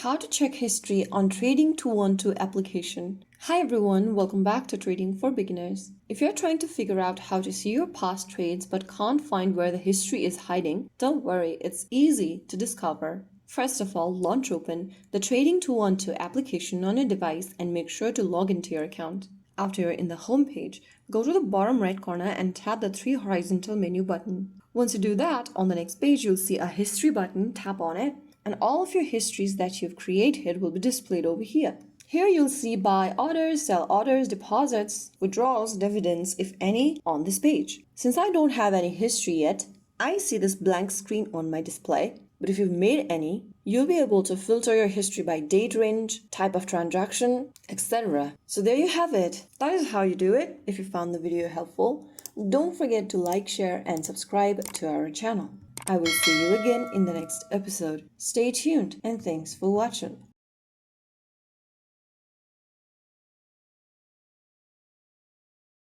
How to check history on Trading 212 application. Hi everyone, welcome back to Trading for Beginners. If you're trying to figure out how to see your past trades but can't find where the history is hiding, don't worry, it's easy to discover. First of all, launch open the Trading 212 application on your device and make sure to log into your account. After you're in the home page, go to the bottom right corner and tap the 3 horizontal menu button. Once you do that, on the next page you'll see a history button, tap on it, and all of your histories that you've created will be displayed over here. Here you'll see buy orders, sell orders, deposits, withdrawals, dividends, if any, on this page. Since I don't have any history yet, I see this blank screen on my display. But if you've made any, you'll be able to filter your history by date range, type of transaction, etc. So there you have it. That is how you do it. If you found the video helpful, don't forget to like, share, and subscribe to our channel. I will see you again in the next episode. Stay tuned and thanks for watching.